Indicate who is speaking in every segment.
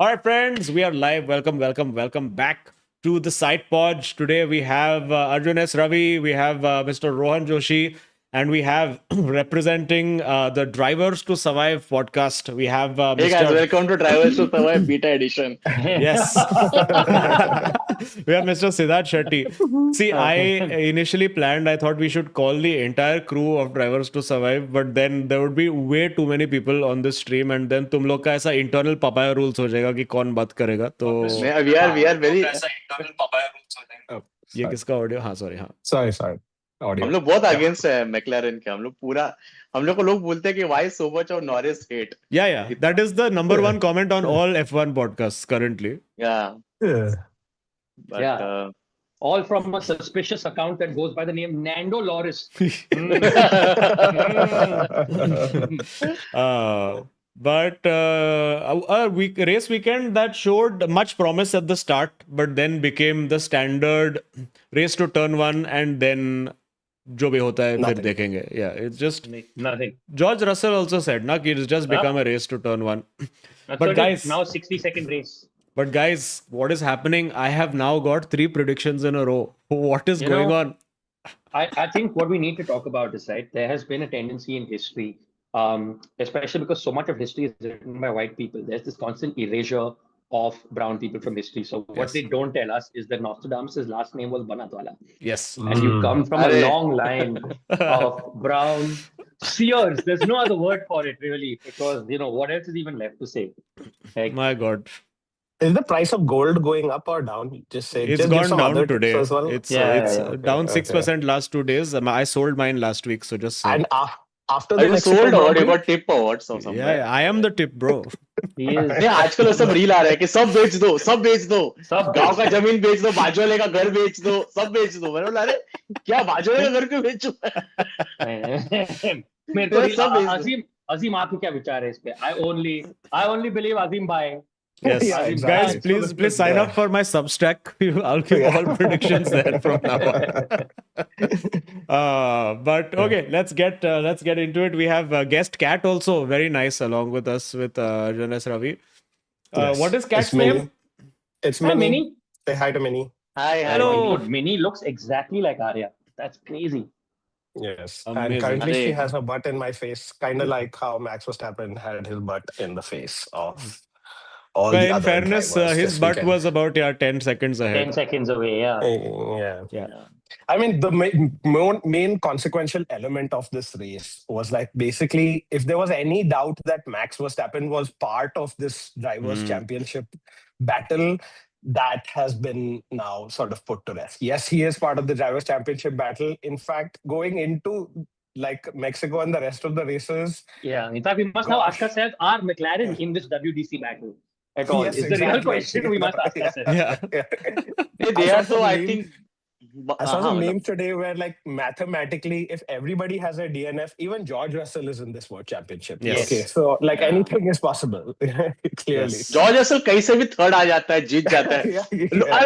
Speaker 1: All right, friends, we are live. Welcome back to the SidePod. Today we have Ravi, we have Mr. Rohan Joshi, and we have representing the Drivers to Survive podcast. We have
Speaker 2: Hey guys,
Speaker 1: Mr.
Speaker 2: welcome to Drivers to Survive Beta Edition.
Speaker 1: Yes. We have Mr. Siddharth Shetty. See, I initially planned, I thought we should call the entire crew of Drivers to Survive, but then there would be way too many people on this stream, and then तुम लोग का ऐसा internal papaya rules हो जाएगा कि कौन बात करेगा. तो
Speaker 2: We are very
Speaker 1: ये किसका ऑडियो? हाँ, सॉरी, हाँ.
Speaker 3: Sorry. Audio.
Speaker 2: हम लोग बहुत अगेंस्ट है मैक्लारेन के. हम लोग पूरा हम लोग को लोग बोलते हैं कि why so much of Norris hate.
Speaker 1: Yeah. That is the number one comment on all F1 podcasts currently.
Speaker 2: Yeah.
Speaker 3: Yeah.
Speaker 2: But,
Speaker 4: Yeah. All from a suspicious account that goes by the name Nando Loris.
Speaker 1: Race weekend that showed much promise at the start, but then became the standard race to turn one, and then जो भी होता है फिर देखेंगे. Yeah, it's just
Speaker 4: Nothing.
Speaker 1: George Russell also said, na, कि it's just become a race to turn one. But guys,
Speaker 4: now 60-second race.
Speaker 1: But guys, what is happening? I have now got 3 predictions in a row. What is going on?
Speaker 4: I think what we need to talk about is, right, there has been a tendency in history, especially because so much of history is written by white people. There's this constant erasure of brown people from history. So what they don't tell us is that Nostradamus' last name was Banatwala.
Speaker 1: Yes.
Speaker 4: And you come from a long line of brown seers. There's no other word for it, really, because, what else is even left to say? Like,
Speaker 1: My God.
Speaker 3: Is the price of gold going up or down? Just say
Speaker 1: it's
Speaker 3: just
Speaker 1: gone down today.
Speaker 3: As well.
Speaker 1: It's down 6% last 2 days. I sold mine last week, so just say.
Speaker 3: And after
Speaker 2: are you sold or you got tip or what?
Speaker 1: Yeah, I am the tip, bro.
Speaker 2: नहीं आजकल वो सब reel आ रहा है कि सब बेच दो गांव का जमीन बेच दो, बाजू वाले का घर बेच दो, सब बेच दो. मैंने बोला अरे क्या बाजू वाले का घर क्यों बेचूं?
Speaker 4: मेरे को अजीम आपके क्या विचार है इस पे? I only believe Azeem bhai.
Speaker 1: Yes, guys, please sign up for my Substack. I'll give all predictions there from now on. But okay, let's get into it. We have guest Cat also, very nice, along with us with arjunsravi. What is Cat's name?
Speaker 3: It's Mini. Say hi to Mini.
Speaker 2: Hi.
Speaker 4: Hello. Mini looks exactly like Arya. That's crazy.
Speaker 3: Yes.
Speaker 1: Amazing.
Speaker 3: And currently she has a butt in my face, kind of like how Max Verstappen had his butt in the face of all the
Speaker 1: in fairness, his butt was about 10 seconds ahead.
Speaker 4: 10 seconds away,
Speaker 3: yeah. I mean, the main consequential element of this race was like basically, if there was any doubt that Max Verstappen was part of this drivers' championship battle, that has been now sort of put to rest. Yes, he is part of the drivers' championship battle. In fact, going into like Mexico and the rest of the races.
Speaker 4: Yeah, in fact, we must now ask ourselves, are McLaren in this WDC battle at all?
Speaker 3: Yes,
Speaker 4: is the real question we must ask ourselves.
Speaker 2: Yeah. They are so, I think.
Speaker 3: I saw a meme today where, like, mathematically, if everybody has a DNF, even George Russell is in this World Championship.
Speaker 1: Yes.
Speaker 3: Okay, so like anything is possible. Clearly.
Speaker 1: Yes.
Speaker 2: George Russell कहीं से भी third आ जाता है, जीत जाता है.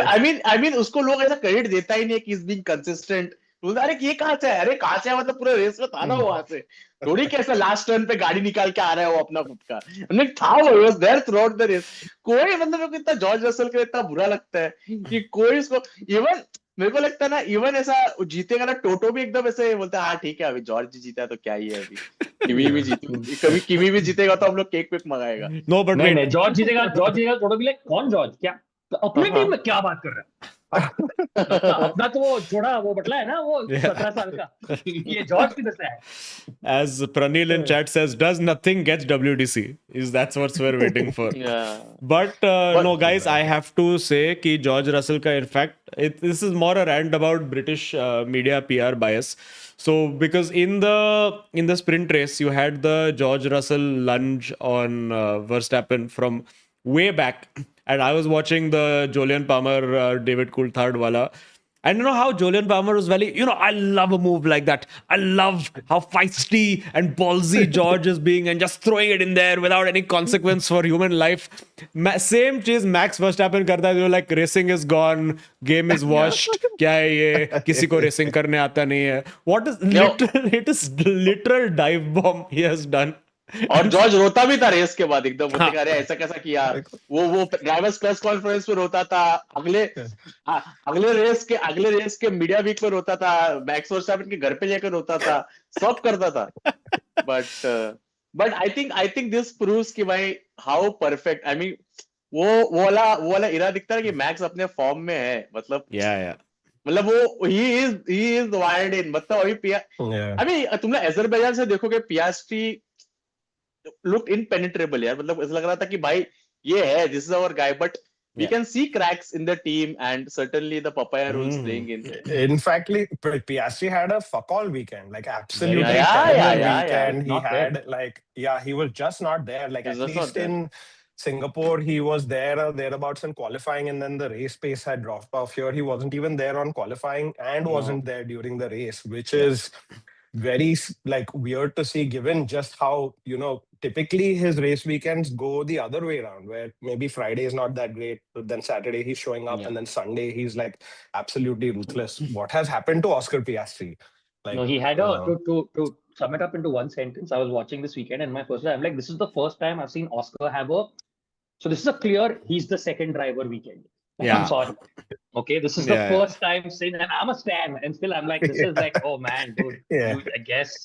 Speaker 2: I mean उसको लोग ऐसा क्रेडिट देता ही नहीं है कि he's being consistent. अरे ये कहाँ से है? अरे कहाँ से है? मतलब पूरे रेस में था ना वो वहां से. थोड़ी कैसा लास्ट टर्न पे गाड़ी निकाल के आ रहा है वो अपना खुद का. हमने था वो was there throughout the race. कोई मतलब मेरे को इतना जॉर्ज रसल के इतना बुरा लगता है कि कोई इसको इवन मेरे को लगता है ना इवन ऐसा जीतेगा ना टोटो भी एकदम ऐसे बोलता है हाँ ठीक है अभी जॉर्ज जीता है तो क्या ही है अभी किमी भी जीतेगा कभी किमी भी जीतेगा तो हम लोग केक वेक मंगाएगा.
Speaker 1: No, but
Speaker 4: नहीं जॉर्ज जीतेगा टोटो भी लाइक कौन जॉर्ज क्या अपनी टीम में क्या बात कर रहा है? अपना तो वो छोड़ा वो बटला है ना वो 17 साल का ये जॉर्ज किधर से है?
Speaker 1: As Pranil in chat says, does nothing gets WDC? That's what we're waiting for.
Speaker 2: Yeah.
Speaker 1: But no, guys, I have to say कि George Russell का in fact this is more a rant about British media PR bias. So because in the sprint race you had the George Russell lunge on Verstappen from way back. And I was watching the Jolyon Palmer, David Coulthard wala. And you know how Jolyon Palmer was very, I love a move like that. I love how feisty and ballsy George is being and just throwing it in there without any consequence for human life. Same चीज Max Verstappen करता है, like racing is gone, game is washed. क्या है ये? किसी को racing करने आता नहीं है. What is literal? It is literal dive bomb he has done.
Speaker 2: और जॉर्ज रोता भी था रेस के बाद एकदम,
Speaker 1: हाँ.
Speaker 2: बोलते अरे ऐसा कैसा किया। वो ड्राइवर्स प्रेस कॉन्फ्रेंस में रोता था, अगले रेस के मीडिया वीक में रोता था, मैक्स वर्स्टैपेन के घर पे लेकर रोता था, सब करता था। But I think this proves कि भाई हाउ परफेक्ट, आई मीन वो वाला इरा दिखता है कि मैक्स अपने फॉर्म में है, मतलब
Speaker 1: Yeah.
Speaker 2: मतलब वो ही इज वायर्ड इन, मतलब अभी आई मीन तुमने अजरबैजान से देखोगे पियास्ट्री लुक इनपेनिट्रेबल यार, मतलब ऐसा लग रहा था कि भाई ये है, this is our guy, but we
Speaker 1: Yeah.
Speaker 2: can see cracks in the team and certainly the papaya role is playing in.
Speaker 3: In fact, Piastri had a fuck all weekend, like absolutely
Speaker 2: Yeah,
Speaker 3: terrible
Speaker 2: yeah.
Speaker 3: weekend. He
Speaker 4: Not there.
Speaker 3: had like, yeah, he was just not there. Like
Speaker 2: He was
Speaker 3: at
Speaker 2: just not
Speaker 3: least
Speaker 2: there.
Speaker 3: in Singapore, he was there or thereabouts in qualifying, and then the race pace had dropped off. Here, he wasn't even there on qualifying and
Speaker 1: No.
Speaker 3: wasn't there during the race, which is very like weird to see, given just how typically his race weekends go the other way around, where maybe Friday is not that great, but then Saturday he's showing up,
Speaker 1: Yeah.
Speaker 3: and then Sunday he's like absolutely ruthless. What has happened to Oscar Piastri? Like,
Speaker 4: No, he had to sum it up into one sentence. I was watching this weekend, and my first I'm like, this is the first time I've seen Oscar have a. So this is a clear. He's the second driver weekend.
Speaker 1: Yeah.
Speaker 4: I'm sorry. Okay, this is the
Speaker 1: Yeah.
Speaker 4: first time since, and I'm a stan, and still I'm like, this is like, oh man, dude, I guess.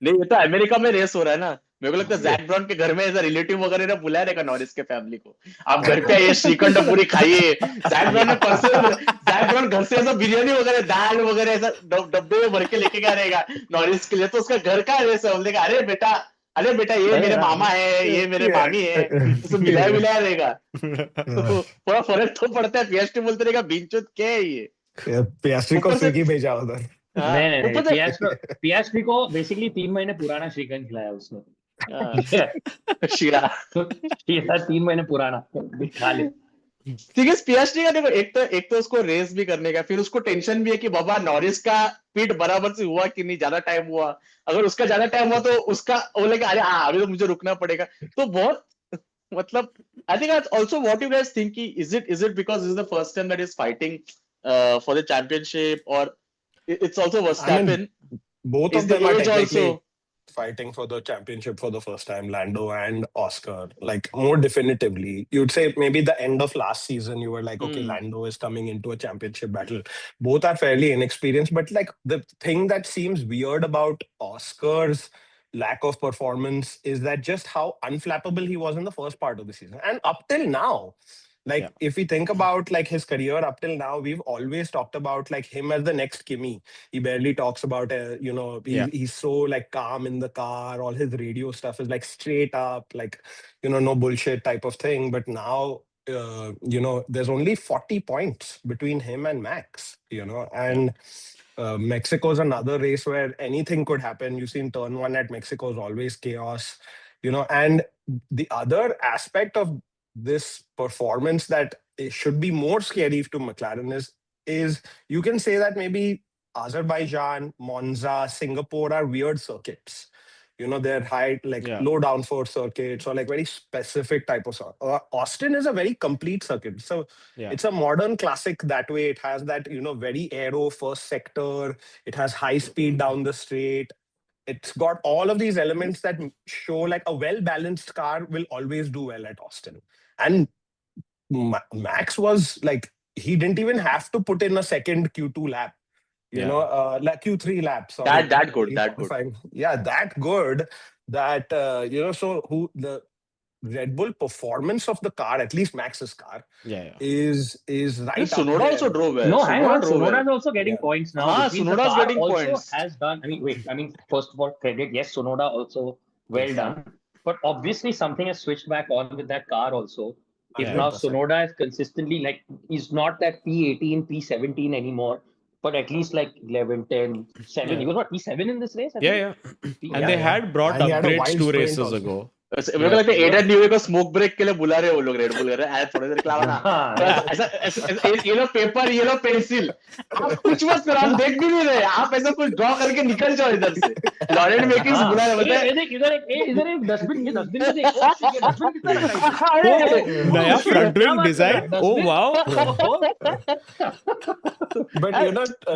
Speaker 2: नहीं, ये तो America में race हो रहा है ना, मेरे को लगता है जैक ब्राउन के घर में ऐसा रिलेटिव वगैरह ना बुलाया रहेगा नॉरिस के फैमिली को, आप घर पे आइए, श्रीखंड पूरी खाइए। जैक ब्राउन घर से ऐसा बिरयानी वगैरह, दाल वगैरह ऐसा डब्बे में भर के लेके गया रहेगा नॉरिस के लिए, तो उसका घर का रेस है, बोलेगा अरे बेटा ये मेरे मामा है, ये मेरे मामी है, तो मिलाया रहेगा। तो थोड़ा फर्क तो पड़ता है। पियास्ट्री बोलते रहेगा बिंचुत क्या है ये,
Speaker 3: Piastri को स्विगी भेजा उधर।
Speaker 4: नहीं, पियास्ट्री को बेसिकली 3 महीने पुराना श्रीखंड खिलाया उसने।
Speaker 2: शीरा
Speaker 4: 3 महीने पुराना खा ले।
Speaker 2: ठीक है, पियास्ट्री का देखो, एक तो उसको रेस भी करने का, फिर उसको टेंशन भी है कि बाबा नॉरिस का पिट बराबर से हुआ कि नहीं, ज्यादा टाइम हुआ, अगर उसका ज्यादा टाइम हुआ तो उसका बोलेगा अरे हाँ अभी तो मुझे रुकना पड़ेगा। तो बहुत मतलब I think also what you guys think, is it because this is the first time that is fighting for the championship, और it's also Verstappen.
Speaker 3: Both
Speaker 2: Is
Speaker 3: of
Speaker 2: the
Speaker 3: them are
Speaker 2: age
Speaker 3: technically
Speaker 2: also
Speaker 3: fighting for the championship for the first time, Lando and Oscar, like more definitively. You'd say maybe the end of last season, you were like, okay, Lando is coming into a championship battle. Both are fairly inexperienced, but like the thing that seems weird about Oscar's lack of performance is that just how unflappable he was in the first part of the season. And up till now, like if we think about like his career up till now, we've always talked about like him as the next Kimi. He barely talks about he's so like calm in the car, all his radio stuff is like straight up, like no bullshit type of thing. But now there's only 40 points between him and Max, and Mexico is another race where anything could happen. You've seen turn 1 at Mexico is always chaos, and the other aspect of this performance that it should be more scary to McLaren is you can say that maybe Azerbaijan, Monza, Singapore are weird circuits. They're high, like low downforce circuits or like very specific type of Austin is a very complete circuit. So it's a modern classic that way. It has that, very aero first sector. It has high speed down the straight. It's got all of these elements that show like a well-balanced car will always do well at Austin. And Max was like, he didn't even have to put in a second Q2 lap. Like Q3 laps.
Speaker 2: That good.
Speaker 3: Yeah, that good. That so who the Red Bull performance of the car, at least Max's car, is right.
Speaker 2: Tsunoda also drove well.
Speaker 4: No, hang on. Tsunoda is also getting points now.
Speaker 2: Tsunoda is getting points.
Speaker 4: Has done. First of all, credit. Yes, Tsunoda also well done. But obviously, something has switched back on with that car also. If now Tsunoda is consistently like, he's not that P18, P17 anymore. But at least like 11, 10, 7. He was what, P7 in this race?
Speaker 1: And they had brought upgrades 2 races ago.
Speaker 2: मेरे को लगता है Aiden Neuve को smoke break के लिए बुला रहे हैं वो लोग, रेड बुल कर रहे हैं, थोड़ा देर खिलाओ ना, ऐसा येलो पेपर, येलो पेंसिल, आप कुछ मत करो, आप देख भी नहीं रहे, आप ऐसा कुछ ड्रॉ करके निकल जाओ इधर से। लॉरेंट मेकिंग्स बुला रहे, बोलते हैं
Speaker 4: इधर एक डस्टबिन में देख, डस्टबिन कितना लगा है,
Speaker 1: नया front wheel design, oh wow.
Speaker 3: But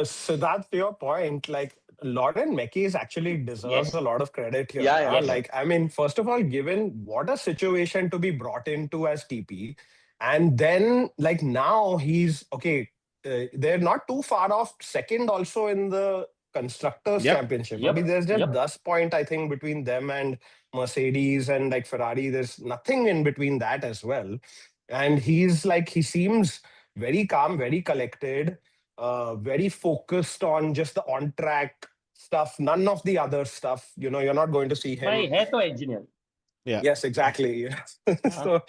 Speaker 3: Siddharth, to your point, like Lauren Mekies actually deserves
Speaker 4: Yes.
Speaker 3: a lot of credit here.
Speaker 2: Yeah,
Speaker 3: huh?
Speaker 2: yeah.
Speaker 3: Like, I mean, first of all, given what a situation to be brought into as TP, and then like now he's okay. They're not too far off second also in the constructors
Speaker 1: Yep.
Speaker 3: championship.
Speaker 4: Yep.
Speaker 3: Abhi, there's just
Speaker 4: Yep.
Speaker 3: 10 point I think between them and Mercedes and like Ferrari. There's nothing in between that as well. And he's like, he seems very calm, very collected, very focused on just the on track stuff, none of the other stuff. You're not going to see
Speaker 4: My
Speaker 3: him.
Speaker 4: hair to engineer.
Speaker 1: Yeah.
Speaker 3: Yes, exactly. So,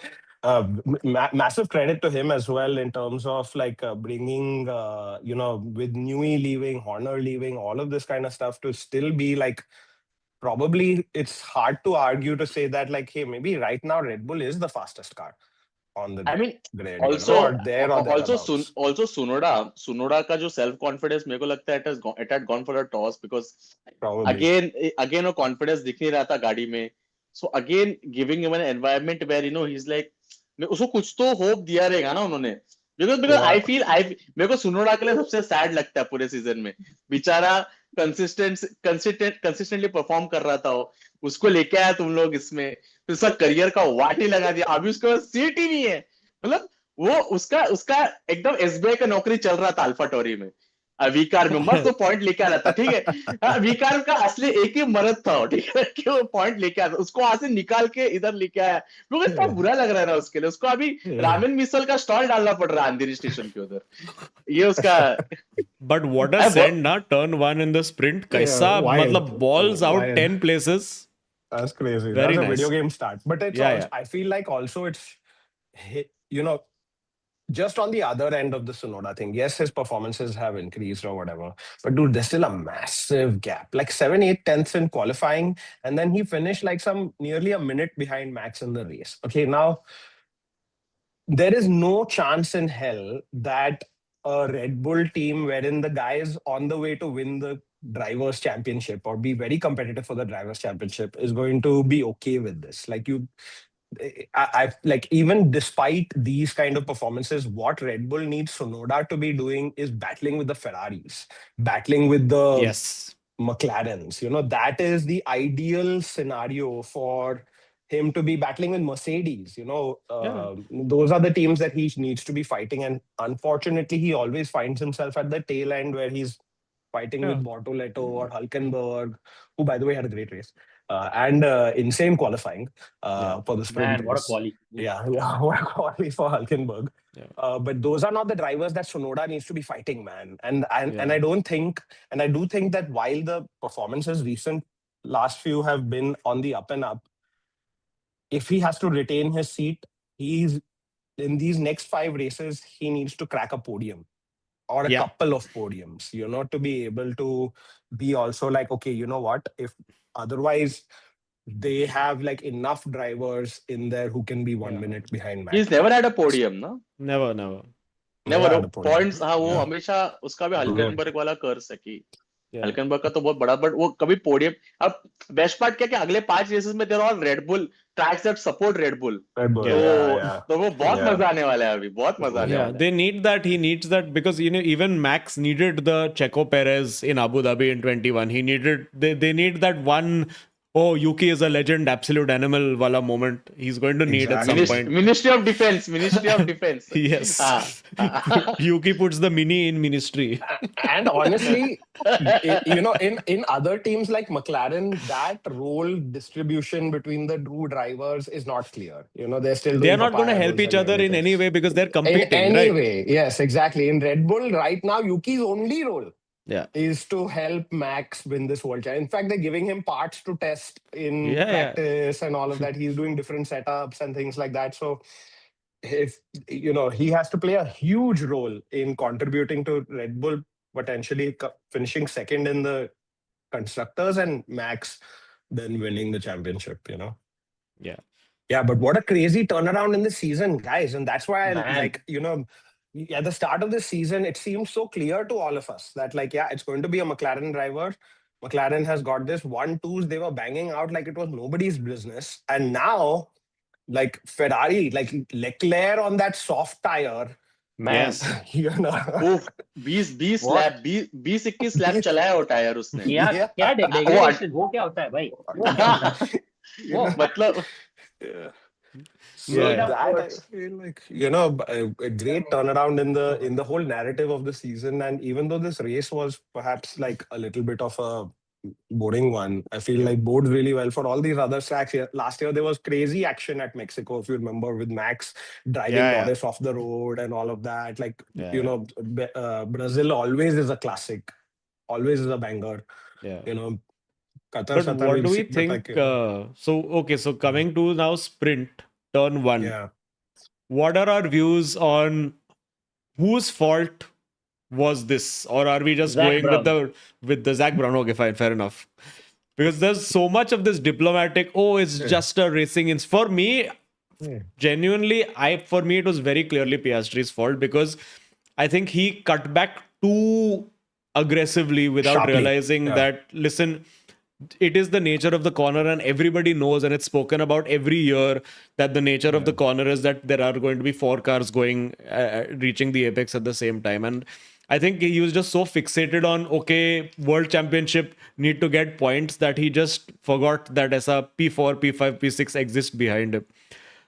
Speaker 3: massive credit to him as well in terms of like bringing, with Newey leaving, Horner leaving, all of this kind of stuff to still be like, probably it's hard to argue to say that like, hey, maybe right now Red Bull is the fastest car on the
Speaker 2: I mean,
Speaker 3: grid,
Speaker 2: also,
Speaker 3: or there or thereabouts.
Speaker 2: also Sunoda का जो self confidence मेरे को लगता है it had gone for a toss because
Speaker 3: Probably.
Speaker 2: again वो confidence दिख नहीं रहा था गाड़ी में. So again giving him an environment where he's like उसको कुछ तो hope दिया रहेगा ना उन्होंने. Because
Speaker 3: Yeah.
Speaker 2: मेरे को सुनोडा के लिए सबसे sad लगता है पूरे सीजन में. बेचारा कंसिस्टेंटली परफॉर्म कर रहा था उसको लेके आया तुम लोग इसमें फिर उसका करियर का वाट ही लगा दिया अभी उसके पास सीट ही नहीं है मतलब वो उसका एकदम एसबीआई का नौकरी चल रहा था अल्फा टोरी में वीकार में मस्त तो पॉइंट लेके आ रहा था ठीक है वीकार का असली एक ही मर्द था ठीक है कि वो पॉइंट लेके आया उसको वहां से निकाल के इधर लेके आया क्योंकि इतना बुरा लग रहा है ना उसके लिए उसको अभी रामेन मिसल का स्टॉल डालना पड़ रहा है अंधेरी स्टेशन के उधर ये उसका
Speaker 1: But what a send na turn 1 in the sprint kaisa
Speaker 3: wild.
Speaker 1: matlab balls out
Speaker 3: Wild.
Speaker 1: 10 places.
Speaker 3: That's crazy.
Speaker 1: Very
Speaker 3: That's a
Speaker 1: nice.
Speaker 3: video game start. But it's
Speaker 1: Yeah,
Speaker 3: also, I feel like also it's, just on the other end of the Sonoda thing. Yes, his performances have increased or whatever. But dude, there's still a massive gap. Like 7, 8 tenths in qualifying. And then he finished like nearly a minute behind Max in the race. Okay, now there is no chance in hell that a Red Bull team wherein the guy is on the way to win the drivers championship or be very competitive for the drivers championship is going to be okay with this. Like I like even despite these kind of performances, what Red Bull needs Sonoda to be doing is battling with the Ferraris, battling with the
Speaker 1: Yes.
Speaker 3: McLarens. That is the ideal scenario for him to be battling with Mercedes. Those are the teams that he needs to be fighting. And unfortunately, he always finds himself at the tail end where he's fighting with Bortoleto or Hülkenberg, who, by the way, had a great race. And insane qualifying for the sprint.
Speaker 4: Man, what a quali.
Speaker 3: Yeah, what a quali for Hülkenberg.
Speaker 1: Yeah.
Speaker 3: But those are not the drivers that Sonoda needs to be fighting, man. And I do think that while the performances last few have been on the up and up, if he has to retain his seat, he's in these next 5 races, he needs to crack a podium or a couple of podiums, to be able to be also like, okay, you know what? If otherwise they have like enough drivers in there who can be 1 minute behind Max.
Speaker 2: He's never had a podium, no?
Speaker 1: Never.
Speaker 2: Never points. हाँ वो हमेशा उसका भी हल्कनबर्ग वाला कर्स है कि हल्कनबर्ग का तो बहुत बड़ा बट वो कभी पोडियम अब बेस्ट पार्ट क्या कि अगले 5 रेसेस में they're all Red Bull tracks that support Red Bull तो वो बहुत मजा आने वाला है अभी बहुत मजा आने वाला है
Speaker 1: they need that he needs that because even Max needed the Checo Perez in Abu Dhabi in 21 they need that one Yuki is a legend, absolute animal wala moment. He's going to need at some point.
Speaker 2: Ministry of Defense.
Speaker 1: Yes. Yuki puts the mini in ministry.
Speaker 3: And honestly, in other teams like McLaren, that role distribution between the two drivers is not clear. They're
Speaker 1: not going to help each other in any way because they're competing.
Speaker 3: In any
Speaker 1: right?
Speaker 3: way, yes, exactly. In Red Bull, right now, Yuki's only role is to help Max win this World Championship. In fact, they're giving him parts to test in practice and all of that. He's doing different setups and things like that. So if he has to play a huge role in contributing to Red Bull potentially finishing second in the constructors and Max then winning the championship. Yeah, but what a crazy turnaround in the season, guys. And that's why at the start of the season, it seemed so clear to all of us that it's going to be a McLaren driver. McLaren has got this 1-2s. They were banging out like it was nobody's business. And now, Ferrari, Leclerc on that soft tire
Speaker 4: Man.
Speaker 1: Yes.
Speaker 3: You know.
Speaker 2: उफ, 20
Speaker 4: What?
Speaker 2: Lap 20-21 lap चलाया वो tyre उसने.
Speaker 4: क्या
Speaker 3: Yeah.
Speaker 4: क्या
Speaker 2: वो
Speaker 4: degradation वो क्या होता है भाई वो क्या होता है
Speaker 3: You
Speaker 4: वो
Speaker 3: know,
Speaker 2: मतलब
Speaker 3: yeah. So
Speaker 4: Made up
Speaker 3: that I
Speaker 4: words.
Speaker 3: feel like, you know, a great turnaround in the whole narrative of the season. And even though this race was perhaps like a little bit of a boring one, I feel like bodes really well for all these other tracks. Here. Last year there was crazy action at Mexico, if you remember, with Max driving
Speaker 1: Yeah, yeah.
Speaker 3: Norris off the road and all of that. Like,
Speaker 1: Yeah,
Speaker 3: you
Speaker 1: yeah.
Speaker 3: know, Brazil always is a classic, always is a banger.
Speaker 1: Yeah.
Speaker 3: You know, Qatar,
Speaker 1: But
Speaker 3: Qatar,
Speaker 1: what
Speaker 3: we'll
Speaker 1: do we
Speaker 3: see. But like,
Speaker 1: think? So coming to now sprint, turn one.
Speaker 3: yeah.
Speaker 1: What are our views on whose fault was this? Or are we just
Speaker 4: Zach
Speaker 1: going
Speaker 4: Brown.
Speaker 1: with the Zach Brown? Okay, fine, fair enough. Because there's so much of this diplomatic, oh, it's
Speaker 3: Yeah.
Speaker 1: just a racing. For me,
Speaker 3: Yeah.
Speaker 1: genuinely, for me, it was very clearly Piastri's fault because I think he cut back too aggressively without
Speaker 3: Sharply.
Speaker 1: realizing
Speaker 3: Yeah.
Speaker 1: that, listen, it is the nature of the corner and everybody knows and it's spoken about every year that the nature of the corner is that there are going to be 4 cars going reaching the apex at the same time. And I think he was just so fixated on, okay, world championship need to get points, that he just forgot that aisa P4, P5, P6 exist behind him.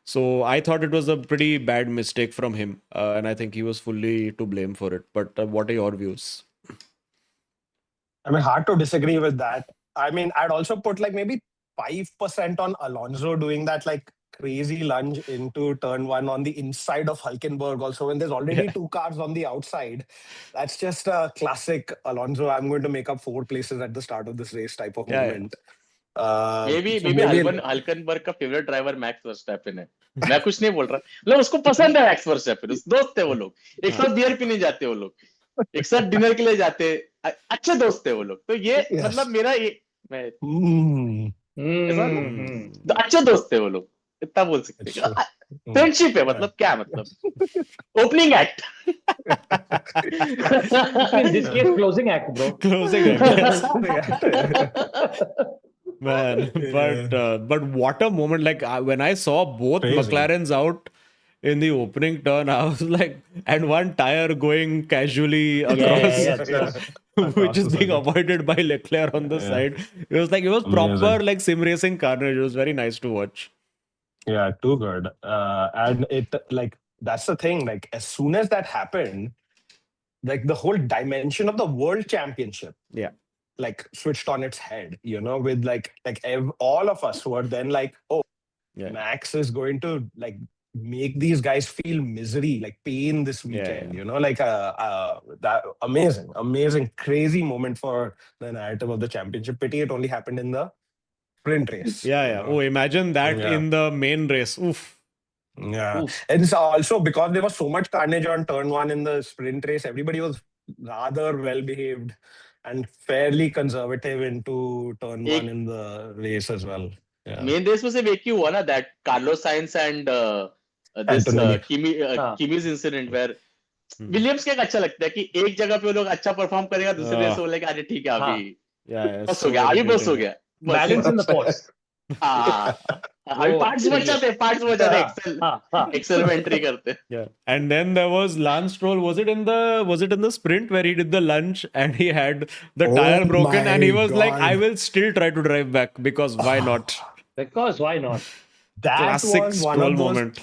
Speaker 1: So I thought it was a pretty bad mistake from him, and I think he was fully to blame for it. But what are your views?
Speaker 3: I mean, hard to disagree with that. I mean, I'd also put like maybe 5% on Alonso doing that like crazy lunge into turn one on the inside of Hulkenberg. Also, when there's already 2 cars on the outside, that's just a classic Alonso. I'm going to make up 4 places at the start of this race type of moment.
Speaker 2: maybe
Speaker 3: So
Speaker 2: maybe हल्कनबर्ग का favourite driver max Verstappen है. मैं कुछ नहीं बोल रहा, मतलब उसको पसंद है मैक्स वर्स्टैपेन, उस दोस्त है वो लोग, एक साथ बियर पीने जाते हैं वो लोग, एक साथ डिनर के लिए जाते हैं, अच्छे दोस्त है वो लोग. तो ये मतलब मेरा ये मैं तो अच्छे दोस्त है वो लोग, इतना बोल सकते हैं. फ्रेंडशिप है, मतलब क्या मतलब opening act.
Speaker 4: In this case, closing act, bro.
Speaker 1: Closing it. Yes. Man, but what a moment! Like when I saw both
Speaker 3: Crazy.
Speaker 1: McLarens out in the opening turn, I was like, and one tire going casually across, which is being avoided by Leclerc on the side. It was proper
Speaker 3: Amazing.
Speaker 1: like sim racing carnage. It was very nice to watch.
Speaker 3: Yeah, too good. And it like that's the thing. Like as soon as that happened, like the whole dimension of the world championship, like switched on its head. You know, with like all of us were then like, oh, Max is going to like make these guys feel misery, like pain this weekend. You know, like that amazing, crazy moment for the narrative of the championship. Pity it only happened in the sprint race.
Speaker 1: Yeah. Oh, imagine that in the main race. Oof.
Speaker 3: Yeah. And it's also because there was so much carnage on turn one in the sprint race, everybody was rather well behaved and fairly conservative into turn one in the race as well.
Speaker 2: Main race में सिर्फ एक ही हुआ ना, that Carlos Sainz and this Kimi's incident where Williams का अच्छा लगता है कि एक जगह पे वो लोग अच्छा परफॉर्म करेगा, दूसरे रेस में बोलेगा अरे ठीक है अभी बस हो गया, अभी बस हो गया,
Speaker 4: बैलेंस इन द फोर्स.
Speaker 2: अभी पार्ट्स बचाते एक्सेल में एंट्री करते.
Speaker 1: And then there was Lance Stroll. Was it in the sprint where he did the lunge and he had the tire broken and he was like, I will still try to drive back because why not?
Speaker 4: Because why not?
Speaker 3: That
Speaker 1: Classic
Speaker 3: was one
Speaker 1: Stroll
Speaker 3: of those
Speaker 1: moment.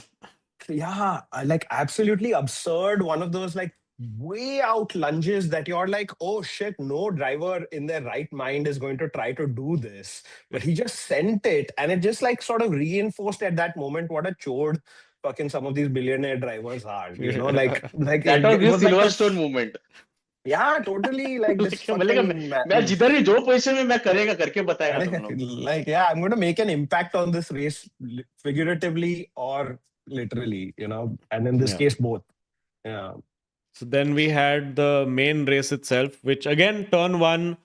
Speaker 3: Yeah, like absolutely absurd. One of those like way out lunges that you're like, oh shit, no driver in their right mind is going to try to do this. But he just sent it, and it just like sort of reinforced at that moment what a chode fucking some of these billionaire drivers are. You know, like
Speaker 2: that was the Silverstone movement.
Speaker 3: Yeah, totally. Like this.
Speaker 2: मैं जिधर भी जो position में मैं करेगा करके बताएगा तुम लोग.
Speaker 3: Like I'm going to make an impact on this race, figuratively or literally, you know, and in this case both. Yeah.
Speaker 1: So then we had the main race itself, which again turn one.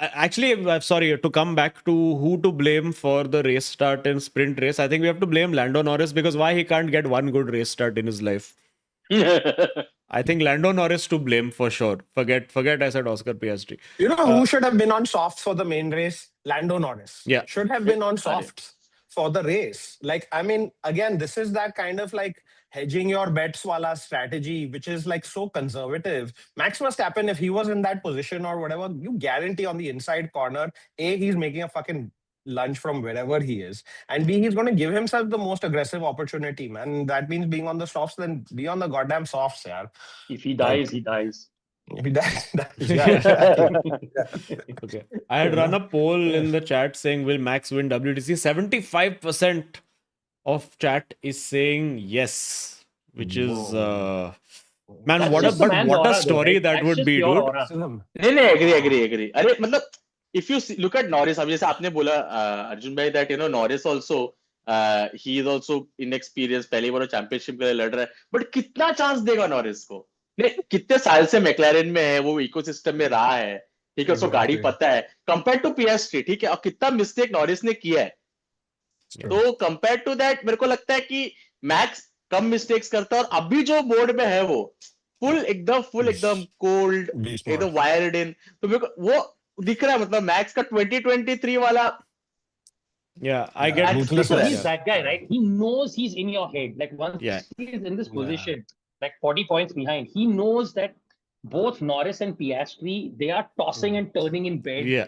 Speaker 1: Actually, I'm sorry to come back to who to blame for the race start in sprint race. I think we have to blame Lando Norris because why he can't get one good race start in his life. I think Lando Norris to blame for sure. Forget I said Oscar Piastri.
Speaker 3: You know who should have been on softs for the main race? Lando Norris.
Speaker 1: Yeah.
Speaker 3: Should have been on softs for the race. Like, I mean, again, this is that kind of like hedging your bets wala strategy, which is like so conservative. Max Verstappen, if he was in that position or whatever, you guarantee on the inside corner, A, he's making a fucking lunge from wherever he is. And B, he's going to give himself the most aggressive opportunity, man. That means being on the softs, then be on the goddamn softs, yeah.
Speaker 4: If he dies,
Speaker 3: Like-
Speaker 4: he dies.
Speaker 3: Yeah, exactly.
Speaker 1: Okay. I had run a poll in the chat saying, will Max win WDC? 75% of chat is saying yes, which is man,
Speaker 4: That's
Speaker 1: what
Speaker 4: just the man's
Speaker 1: what
Speaker 4: aura,
Speaker 1: a
Speaker 4: though,
Speaker 1: story
Speaker 4: right?
Speaker 1: that
Speaker 4: That's
Speaker 1: would
Speaker 4: just
Speaker 1: be,
Speaker 4: pure
Speaker 1: dude.
Speaker 4: aura.
Speaker 2: नहीं, agree. अरे मतलब if you look at Norris, अब जैसे आपने बोला अर्जुन भाई that Norris also he is also inexperienced, पहली बार championship के लिए लड़ रहा है, बट कितना चांस देगा नॉरिस को? कितने साल से मैक्लारेन में है, वो इकोसिस्टम में रहा है, ठीक है, उसको गाड़ी पता है, कंपेयर टू पियास्ट्री, ठीक है, और कितना मिस्टेक नॉरिस ने किया है, तो कंपेयर टू दैट मेरे को लगता है कि मैक्स कम मिस्टेक्स करता है, और अभी जो बोर्ड में है वो फुल एकदम कोल्ड, एकदम वायर्ड इन, तो मेरे को वो दिख रहा है, मतलब मैक्स का 2023 वाला.
Speaker 1: Yeah, I get
Speaker 3: Ruthless.
Speaker 4: So
Speaker 1: that.
Speaker 4: he's that guy, right? He knows he's in your head. Like once he's in this position, like 40 points behind, he knows that both Norris and Piastri, they are tossing and turning in bed.
Speaker 1: Yeah.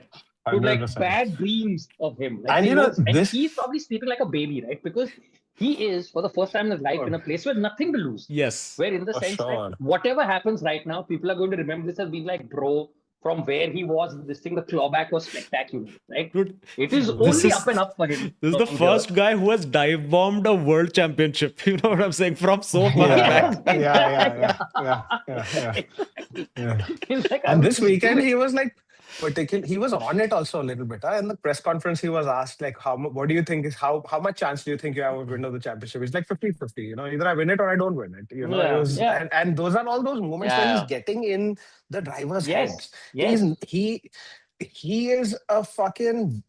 Speaker 4: To like
Speaker 3: 100%.
Speaker 4: bad dreams of him. Like,
Speaker 3: And
Speaker 4: he knows, and
Speaker 3: this,
Speaker 4: he's probably sleeping like a baby, right? Because he is, for the first time in his life, in a place with nothing to lose.
Speaker 1: Yes.
Speaker 4: Where in the
Speaker 3: For
Speaker 4: sense
Speaker 3: sure.
Speaker 4: that whatever happens right now, people are going to remember this as being like, bro, from where he was, this thing, the clawback was spectacular, right?
Speaker 1: Dude,
Speaker 4: It is only up and up for him.
Speaker 1: This is the
Speaker 4: from
Speaker 1: first
Speaker 4: here.
Speaker 1: guy who has dive bombed a world championship. You know what I'm saying? From so far back.
Speaker 3: yeah.
Speaker 4: It's like,
Speaker 3: And this weekend he was like he was on it also a little bit. In the press conference, he was asked like, what do you think is how much chance do you think you have of winning the championship? He's like 50-50, either I win it or I don't win it. It was, and those are all those moments when he's getting in the driver's heads. He is a fucking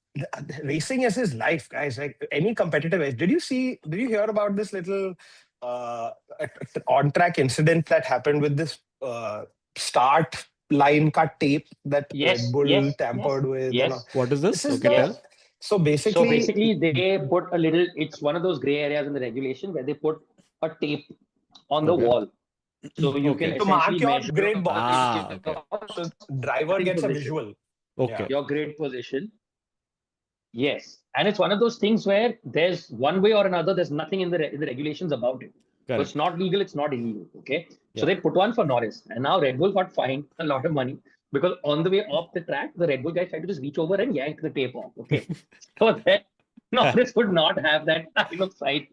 Speaker 3: racing is his life, guys. Like any competitive edge. Did you hear about this little on track incident that happened with this start line cut tape that Red Bull tampered with?
Speaker 4: Yes.
Speaker 1: What is this?
Speaker 3: So basically
Speaker 4: they put a little, it's one of those gray areas in the regulation where they put a tape on the wall. So you can
Speaker 3: to mark
Speaker 4: essentially
Speaker 3: your
Speaker 4: measure
Speaker 3: grid box. So driver gets a visual.
Speaker 1: Okay.
Speaker 4: Your grid position. Yes. And it's one of those things where there's one way or another, there's nothing in the regulations about it. So it's not legal, it's not illegal. Okay. So they put one for Norris. And now Red Bull got fined a lot of money because on the way off the track, the Red Bull guys tried to just reach over and yank the tape off. Okay. So that Norris would not have that kind of sight.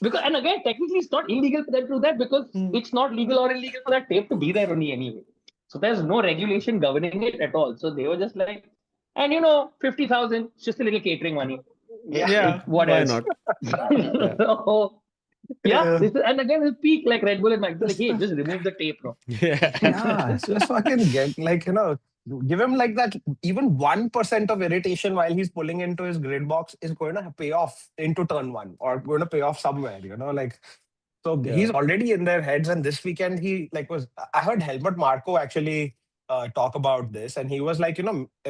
Speaker 4: Because, and again, technically it's not illegal for them to do that because it's not legal or illegal for that tape to be there only anyway. So there's no regulation governing it at all. So they were just like, and 50,000, just a little catering money.
Speaker 1: Yeah.
Speaker 4: What
Speaker 1: Why
Speaker 4: else?
Speaker 1: not?
Speaker 4: And again, the peak like Red Bull and Mike, like, hey, just remove the tape, bro.
Speaker 3: Just fucking get give him like that. Even 1% of irritation while he's pulling into his grid box is going to pay off into turn one or going to pay off somewhere. So he's already in their heads. And this weekend I heard Helmut Marko actually talk about this, and he was like,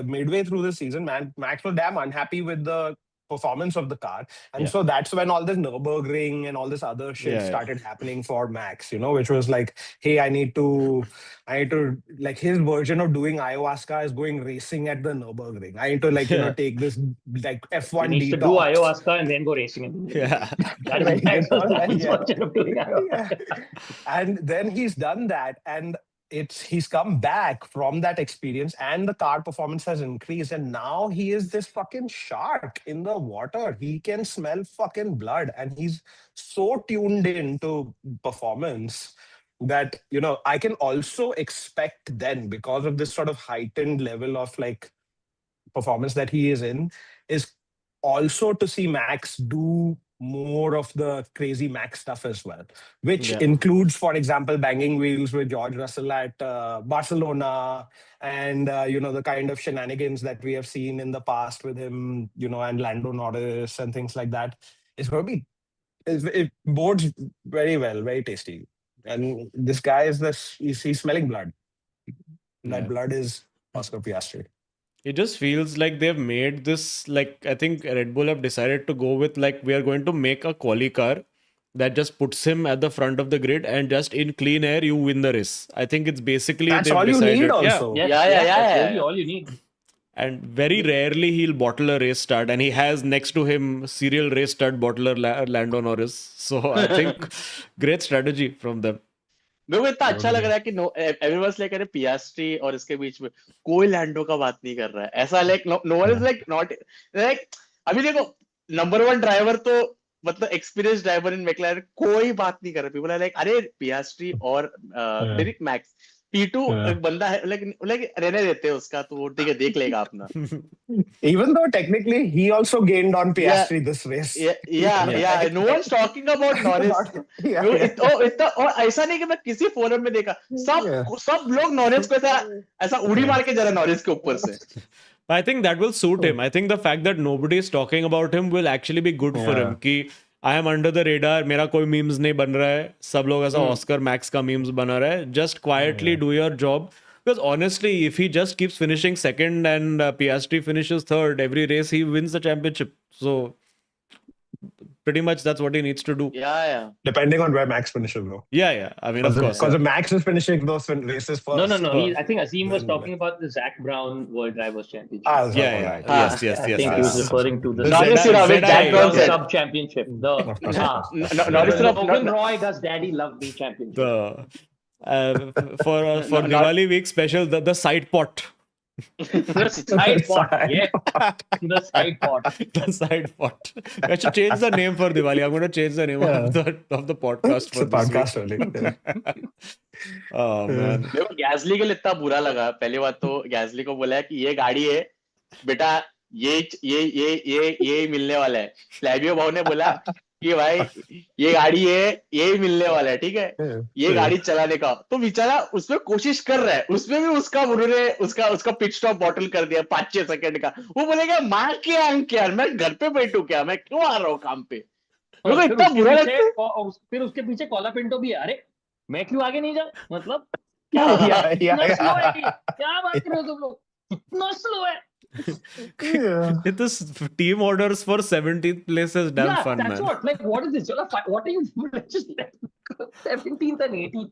Speaker 3: midway through the season, Max was damn unhappy with the performance of the car, and so that's when all this Nürburgring and all this other shit started happening for Max, which was like, hey, I need to like his version of doing ayahuasca is going racing at the Nürburgring. I need to take this like F1
Speaker 4: He needs
Speaker 3: detox.
Speaker 4: to do ayahuasca and then go racing. That is Max's version of doing ayahuasca.
Speaker 3: And then he's done that, and he's come back from that experience and the car performance has increased, and now he is this fucking shark in the water. He can smell fucking blood, and he's so tuned in to performance that I can also expect then, because of this sort of heightened level of like performance that he is in, is also to see Max do more of the crazy Max stuff as well, which includes, for example, banging wheels with George Russell at Barcelona, and the kind of shenanigans that we have seen in the past with him, and Lando Norris and things like that. It's going to be, it bodes very well, very tasty. And this guy is he's smelling blood. That blood is Oscar Piastri.
Speaker 1: It just feels like they've made this, like, I think Red Bull have decided to go with, like, we are going to make a quali car that just puts him at the front of the grid, and just in clean air, you win the race. I think it's basically
Speaker 3: That's
Speaker 1: they've
Speaker 3: all you need
Speaker 1: decided. Yeah.
Speaker 3: also.
Speaker 4: Yes,
Speaker 2: Yeah.
Speaker 4: that's really all you need.
Speaker 1: And very rarely he'll bottle a race start, and he has next to him serial race start bottler Lando Norris. So I think great strategy from them.
Speaker 2: मेरे को इतना अच्छा लग रहा है कि no everyone's like अरे पियास्ट्री और इसके बीच में कोई लैंडो का बात नहीं कर रहा है ऐसा like no one is like not like अभी देखो नंबर 1 ड्राइवर तो मतलब एक्सपीरियंस ड्राइवर इन मैकलैरन कोई बात नहीं कर रहा पीपल आर लाइक अरे पियास्ट्री और डेरिक मैक्स P2 एक बंदा है लाइक रहने देते हैं उसका तो वो ठीक है देख लेगा अपना
Speaker 3: Even though technically he also gained on Piastri this race.
Speaker 2: yeah no one's talking about Norris इतना और ऐसा नहीं कि मैं किसी फोरम में देखा सब लोग नॉरिस को ऐसा उड़ी मार के जरा नॉरिस के ऊपर से
Speaker 1: I think that will suit him. I think the fact that nobody is talking about him will actually be good for him. कि I am under the radar, मेरा कोई memes नहीं बन रहा है, सब लोग ऐसा Oscar Max का memes बना रहा है. Just quietly do your job. Because honestly, if he just keeps finishing second and Piastri finishes third, every race he wins the championship. So pretty much that's what he needs to do.
Speaker 2: yeah
Speaker 3: Depending on where Max finishes, bro.
Speaker 1: Yeah. I mean, of course.
Speaker 3: Because if Max is finishing those races first.
Speaker 4: No. I think Azeem was talking about the Zach Brown World Drivers Championship.
Speaker 1: Yeah.
Speaker 3: Right.
Speaker 1: Yes.
Speaker 4: I think he was referring to the
Speaker 2: Norris Zach Brown said
Speaker 4: Sub Championship.
Speaker 2: Norris
Speaker 4: Logan Roy does Daddy Love Me Championship.
Speaker 1: For Diwali week special, the side pot.
Speaker 4: The side pot, yeah. The side pot.
Speaker 1: The side pot. I should change the name for Diwali. I'm going to change the name of the podcast for
Speaker 3: It's a podcast only.
Speaker 1: Oh man.
Speaker 2: मेरे को गैसली के लिए इतना बुरा लगा पहली बात तो गैसली को बोला कि ये गाड़ी है बेटा ये मिलने वाला है फ्लैवियो भाव ने बोला कि भाई ये गाड़ी है यही मिलने वाला है ठीक है ये गाड़ी चलाने का तो बेचारा उसमें कोशिश कर रहा है उसमें भी उसका उन्होंने उसका पिट स्टॉप बॉटल कर दिया 5-6 सेकंड का वो बोलेगा माँ के अंक यार मैं घर पे बैठू क्या मैं क्यों आ रहा हूँ काम पे इतना बुरा लगता है
Speaker 4: फिर उसके पीछे कोला पिंटो भी है अरे मैं क्यों आगे नहीं जा मतलब
Speaker 3: Yeah.
Speaker 4: स्लो है क्या बात कर रहे हो तुम लोग इतना स्लो है
Speaker 1: This team orders for 17th place is damn fun,
Speaker 4: that's
Speaker 1: man.
Speaker 4: what like what is this what are you just 17th and 18th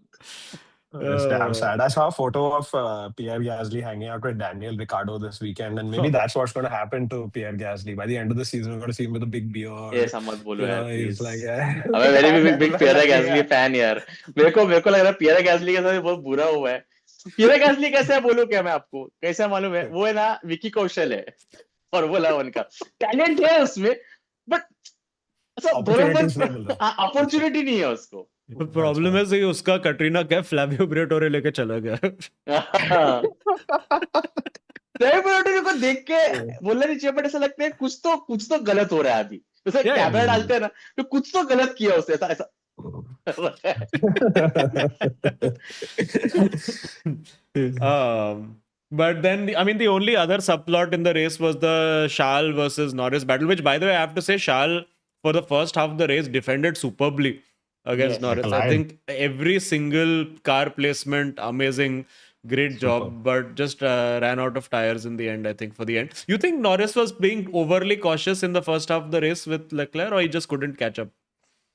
Speaker 3: It's damn sad. I saw a photo of Pierre Gasly hanging out with Daniel Ricciardo this weekend, and maybe that's what's going to happen to Pierre Gasly. By the end of the season, we're going to see him with a big beard.
Speaker 2: ये समझ बोलो यार
Speaker 3: He's like,
Speaker 2: I'm a very big Pierre Gasly fan यार मेरे को लग रहा है Pierre Gasly के साथ बहुत बुरा हुआ है Pierre Gasly कैसे है बोलूं क्या मैं आपको कैसा मालूम है वो है ना विकी कौशल है फॉर्मूला 1 का टैलेंट है उसमें बट अपॉर्चुनिटी नहीं है उसको
Speaker 1: प्रॉब्लम है कि उसका कटरीना कैफ फ्लैवियो ब्रेटोरे लेके चला गया
Speaker 2: फ्लैवियो ब्रेटोरे को देख के बोलना नहीं चाहिए बट ऐसा लगता है कुछ तो गलत हो रहा है अभी जैसे कैमरा डालते हैं ना तो कुछ तो गलत किया उसने ऐसा
Speaker 1: But then, I mean, the only other subplot in the race was the Charles versus Norris battle, which, by the way, I have to say, Charles, for the first half of the race, defended superbly against Norris. I think every single car placement, amazing, great job, but just ran out of tires in the end, I think, for the end. You think Norris was being overly cautious in the first half of the race with Leclerc, or he just couldn't catch up?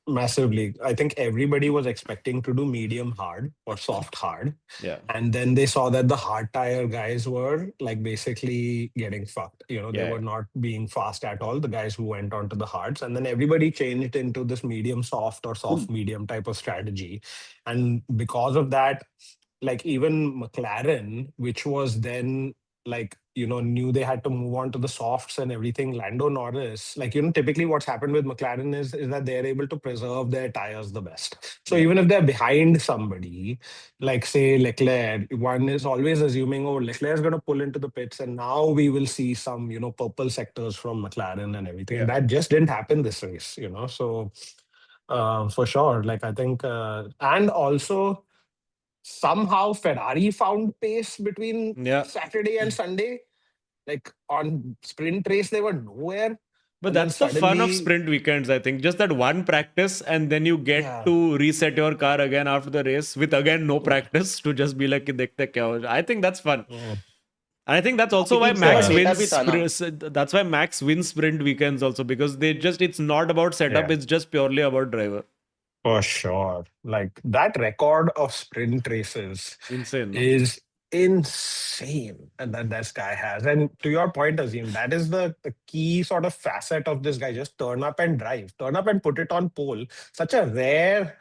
Speaker 3: Massively. I think everybody was expecting to do medium hard or soft hard.
Speaker 1: Yeah.
Speaker 3: And then they saw that the hard tire guys were like basically getting fucked. You know, they were not being fast at all, the guys who went onto the hards. And then everybody changed into this medium soft or soft medium type of strategy. And because of that, like even McLaren, which was then like, you know, knew they had to move on to the softs and everything. Lando Norris, like, you know, typically what's happened with McLaren is that they're able to preserve their tires the best. So even if they're behind somebody, like say Leclerc, one is always assuming, oh, Leclerc's going to pull into the pits and now we will see some, you know, purple sectors from McLaren and everything. And that just didn't happen this race, you know. So for sure, like I think, and also, somehow Ferrari found pace between Saturday and Sunday. Like on sprint race, they were nowhere.
Speaker 1: But that's the fun of sprint weekends, I think. Just that one practice and then you get to reset your car again after the race with again no practice to just be like, dekhte kya ho. I think that's fun. And I think that's also why
Speaker 2: लेकिन
Speaker 1: Max
Speaker 2: उसका data
Speaker 1: wins.
Speaker 2: भी था ना.
Speaker 1: That's why Max wins sprint weekends also, because it's not about setup.
Speaker 3: Yeah.
Speaker 1: It's just purely about driver.
Speaker 3: For sure. Like that record of sprint races
Speaker 1: Insane. No?
Speaker 3: is insane and that this guy has. And to your point, Azeem, that is the key sort of facet of this guy. Just turn up and drive. Turn up and put it on pole. Such a rare,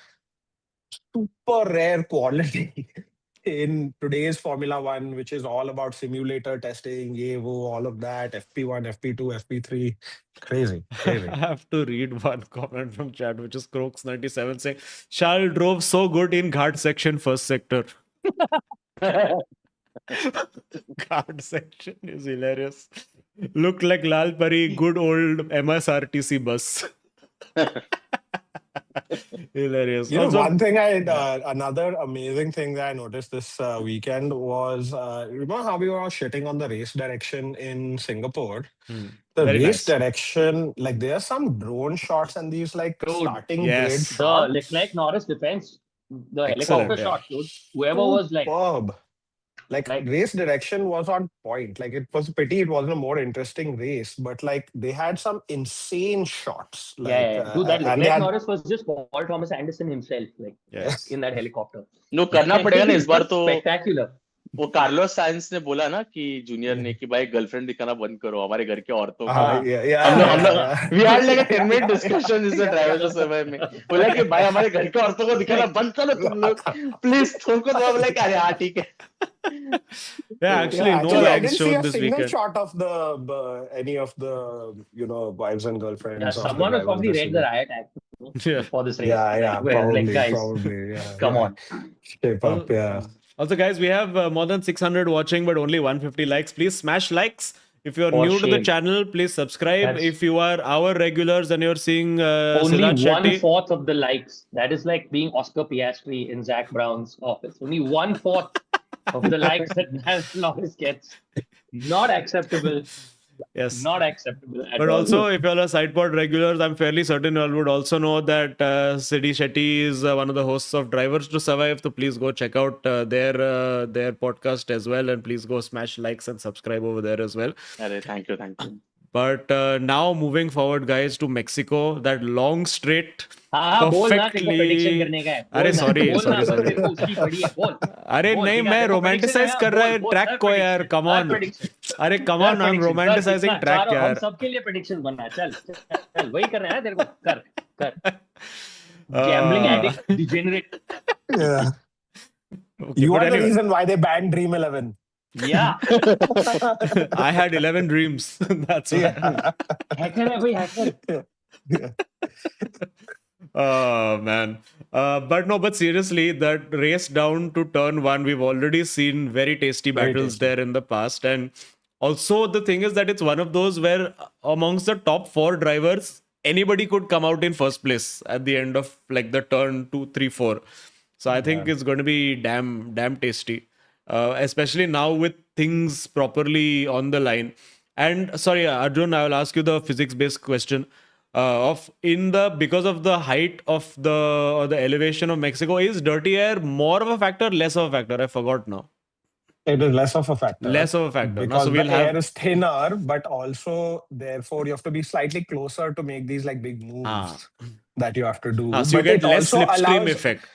Speaker 3: super rare quality in today's Formula One, which is all about simulator testing, all of that, FP1, FP2, FP3. Crazy,
Speaker 1: I
Speaker 3: crazy.
Speaker 1: have to read one comment from chat, which is Croaks97 saying, Charles drove so good in Ghat section first sector. Ghat section is hilarious. Look like Lal Pari, good old MSRTC bus. Hilarious.
Speaker 3: You know,
Speaker 1: Also,
Speaker 3: one thing another amazing thing that I noticed this weekend was, remember how we were all shitting on the race direction in Singapore? The
Speaker 1: very
Speaker 3: race
Speaker 1: nice.
Speaker 3: direction, like there are some drone shots and these like
Speaker 4: Dude,
Speaker 3: starting
Speaker 1: yes.
Speaker 3: grid
Speaker 4: The
Speaker 3: shots.
Speaker 4: Leclerc Norris defense, the
Speaker 1: Excellent,
Speaker 4: helicopter
Speaker 1: yeah.
Speaker 4: shot, dude. Whoever was like,
Speaker 3: Superb. Like race direction was on point. Like it was a pity it wasn't a more interesting race, but like they had some insane shots. Like
Speaker 4: dude, that
Speaker 3: and they
Speaker 4: Leclerc
Speaker 3: had
Speaker 4: Norris was just Paul Thomas Anderson himself, like
Speaker 1: Yes.
Speaker 4: in that helicopter.
Speaker 2: No करना पड़ेगा ना इस बार तो.
Speaker 4: Spectacular.
Speaker 2: वो Carlos science ने बोला ना कि जूनियर ने कि भाई गर्लफ्रेंड दिखाना बंद करो हमारे घर के औरतों को. हम लोग we had like a 10-minute discussion इस ड्राइवर के समय में. बोला कि भाई हमारे घर के औरतों को दिखाना बंद करो तुम लोग प्लीज. तुमको तो अब लाइक अरे हाँ ठीक है.
Speaker 1: Yeah, actually, no
Speaker 3: I
Speaker 1: legs
Speaker 3: didn't see
Speaker 1: shown
Speaker 3: a
Speaker 1: this
Speaker 3: single
Speaker 1: weekend.
Speaker 3: shot of the any of the wives and girlfriends.
Speaker 4: Yeah,
Speaker 3: of the
Speaker 4: someone has
Speaker 3: drivers
Speaker 4: probably
Speaker 3: this
Speaker 4: read the
Speaker 3: weekend.
Speaker 4: riot act
Speaker 1: Yeah.
Speaker 4: for this race.
Speaker 3: Yeah,
Speaker 4: Like, well,
Speaker 3: probably,
Speaker 4: like, guys,
Speaker 3: yeah.
Speaker 4: come on.
Speaker 3: Shape up, yeah.
Speaker 1: Also, guys, we have more than 600 watching, but only 150 likes. Please smash likes. If you're
Speaker 4: For
Speaker 1: new to the
Speaker 4: shame.
Speaker 1: channel, please subscribe.
Speaker 4: That's-
Speaker 1: If you are our regulars and you're seeing
Speaker 4: Only
Speaker 1: Siddharth Shetty,
Speaker 4: 1/4 of the likes. That is like being Oscar Piastri in Zach Brown's office. Only 1/4 of the likes that Norris gets. Not acceptable.
Speaker 1: yes.
Speaker 4: Not acceptable at
Speaker 1: But
Speaker 4: all.
Speaker 1: also, if you're a SidePod regulars, I'm fairly certain you all would also know that Siddhi Shetty is one of the hosts of Drivers to Survive. So please go check out their podcast as well, and please go smash likes and subscribe over there as well.
Speaker 2: अरे thank you.
Speaker 1: But now moving forward, guys, to Mexico, that long straight.
Speaker 4: हाँ बोल ना तेरे को
Speaker 1: perfectly-
Speaker 4: prediction करने का है.
Speaker 1: अरे
Speaker 4: बोल ना,
Speaker 1: sorry,
Speaker 4: बोल ना,
Speaker 1: sorry.
Speaker 4: तेरे को उसकी पड़ी है, बोल.
Speaker 1: अरे
Speaker 4: बोल,
Speaker 1: नहीं
Speaker 4: ठीक है,
Speaker 1: मैं
Speaker 4: तेरे को
Speaker 1: रोमांटिसाइज
Speaker 4: prediction
Speaker 1: कर रहा है
Speaker 4: बोल,
Speaker 1: ट्रैक
Speaker 4: कर
Speaker 1: को यार
Speaker 4: prediction,
Speaker 1: कम
Speaker 4: कर
Speaker 1: ऑन
Speaker 4: prediction.
Speaker 1: अरे कम
Speaker 4: कर
Speaker 1: on I am
Speaker 4: prediction,
Speaker 1: romanticising
Speaker 4: कर,
Speaker 1: ट्रैक
Speaker 4: चारों, हम
Speaker 1: यार
Speaker 4: सबके लिए प्रेडिक्शन बनना है. चल वही कर रहे हैं तेरे को. कर gambling addict degenerate.
Speaker 3: Yeah.
Speaker 1: Okay,
Speaker 3: You
Speaker 1: but
Speaker 3: are the
Speaker 1: anyway,
Speaker 3: reason why they banned Dream 11.
Speaker 4: Yeah.
Speaker 1: I had 11 dreams. That's why.
Speaker 4: hacker है भाई, hacker.
Speaker 1: Oh man. But seriously, that race down to turn one, we've already seen very tasty
Speaker 3: Very
Speaker 1: battles
Speaker 3: tasty.
Speaker 1: there in the past. And also the thing is that it's one of those where amongst the top 4 drivers, anybody could come out in first place at the end of like the turn 2, 3, 4. So I think it's going to be damn tasty. Especially now with things properly on the line. And sorry, Arjun, I will ask you the physics-based question. Because of the height of the elevation of Mexico, is dirty air more of a factor, less of a factor? I forgot now.
Speaker 3: It is less of a factor.
Speaker 1: Less of a factor.
Speaker 3: Because
Speaker 1: So we'll
Speaker 3: the
Speaker 1: have
Speaker 3: air is thinner, but also therefore you have to be slightly closer to make these like big moves that you have to do.
Speaker 1: so you
Speaker 3: But
Speaker 1: get
Speaker 3: it
Speaker 1: less
Speaker 3: also
Speaker 1: slipstream
Speaker 3: allows-
Speaker 1: effect.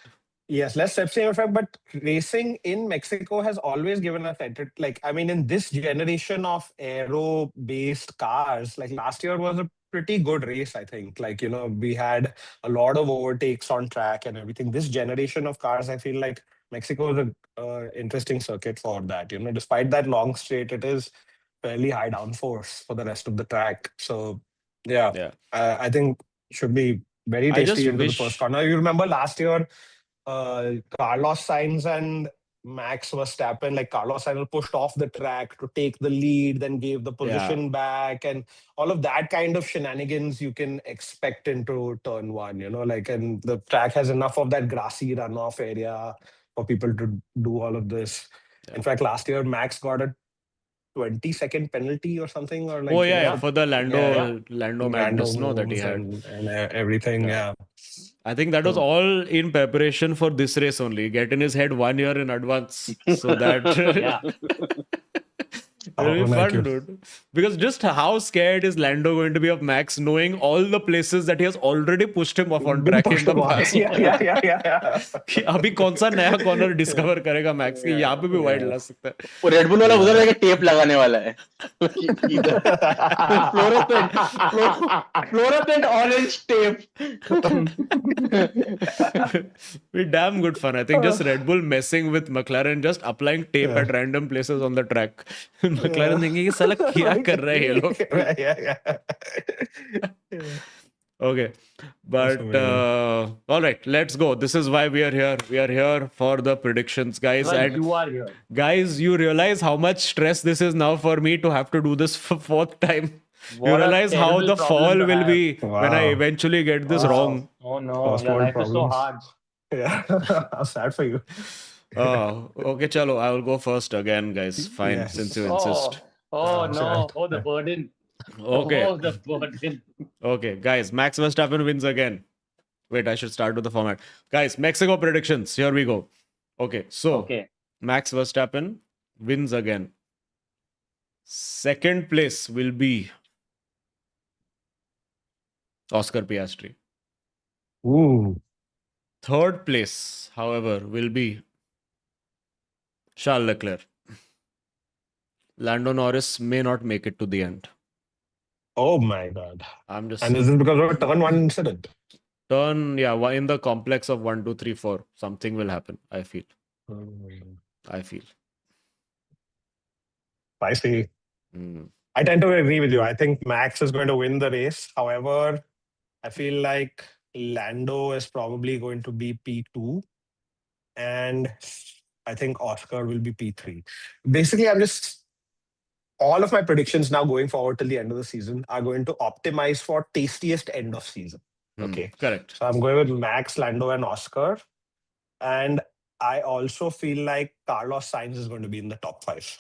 Speaker 3: Yes, less slipstream effect, but racing in Mexico has always given us in this generation of aero-based cars, like last year was a pretty good race, I think. We had a lot of overtakes on track and everything. This generation of cars, I feel like Mexico is a interesting circuit for that. Despite that long straight, it is fairly high downforce for the rest of the track. So,
Speaker 1: Yeah.
Speaker 3: I think should be very
Speaker 1: I just
Speaker 3: tasty into
Speaker 1: wish-
Speaker 3: the first corner. You remember last year, Carlos Sainz and Max Verstappen, like Carlos Sainz pushed off the track to take the lead, then gave the position back, and all of that kind of shenanigans you can expect into turn one, and the track has enough of that grassy runoff area for people to do all of this. In fact, last year Max got a 20-second penalty or something, or
Speaker 1: For the Lando madness, no, that he had.
Speaker 3: and everything. Yeah.
Speaker 1: I think that was all in preparation for this race only. Get in his head 1 year in advance so that It'll be
Speaker 3: like
Speaker 1: fun, dude. Because just how scared is Lando going to be of Max, knowing all the places that he has already pushed him off on
Speaker 3: Been
Speaker 1: track in
Speaker 3: pushed
Speaker 1: the
Speaker 3: upon.
Speaker 1: past?
Speaker 3: Yeah.
Speaker 1: कि अभी कौन सा नया corner discover करेगा max कि यहाँ पे भी वाइड ला सकता है.
Speaker 2: वो रेड बुल वाला उधर जाके टेप लगाने वाला है. इधर fluorescent orange tape.
Speaker 1: Be damn good fun. I think just Red Bull messing with McLaren, just applying tape at random places on the track. McLaren thinking कि साला क्या कर रहा है ये लोग. Okay, but all right, let's go. This is why we are here. We are here for the predictions, guys.
Speaker 4: Well,
Speaker 1: And
Speaker 4: you are here.
Speaker 1: guys, you realize how much stress this is now for me to have to do this for fourth time.
Speaker 4: What
Speaker 1: You
Speaker 4: a
Speaker 1: realize how
Speaker 4: terrible
Speaker 1: the
Speaker 4: problem
Speaker 1: fall
Speaker 4: to
Speaker 1: will
Speaker 4: have.
Speaker 1: be when I
Speaker 3: Wow.
Speaker 1: eventually get this wrong.
Speaker 4: Oh no,
Speaker 3: First
Speaker 4: your
Speaker 3: world
Speaker 4: life is so
Speaker 3: problems.
Speaker 4: hard.
Speaker 3: Yeah, how sad for you.
Speaker 1: Okay, chalo, I will go first again, guys. Fine,
Speaker 3: Yes.
Speaker 1: since you insist.
Speaker 4: Oh no,
Speaker 3: Sure.
Speaker 4: oh the burden.
Speaker 1: Okay.
Speaker 4: Oh, the burden.
Speaker 1: Okay, guys, Max Verstappen wins again. Wait, I should start with the format. Guys, Mexico predictions. Here we go. Okay, so
Speaker 4: Okay.
Speaker 1: Max Verstappen wins again. Second place will be Oscar Piastri.
Speaker 3: Ooh.
Speaker 1: Third place, however, will be Charles Leclerc. Lando Norris may not make it to the end.
Speaker 3: Oh my God.
Speaker 1: I'm just
Speaker 3: And is this because of a turn one incident?
Speaker 1: in the complex of 1, 2, 3, 4, something will happen. I feel.
Speaker 3: I see.
Speaker 1: Mm.
Speaker 3: I tend to agree with you. I think Max is going to win the race. However, I feel like Lando is probably going to be P2. And I think Oscar will be P3. Basically, all of my predictions now going forward till the end of the season are going to optimize for tastiest end of season. Okay.
Speaker 1: Correct.
Speaker 3: So I'm going with Max, Lando, and Oscar. And I also feel like Carlos Sainz is going to be in the top 5.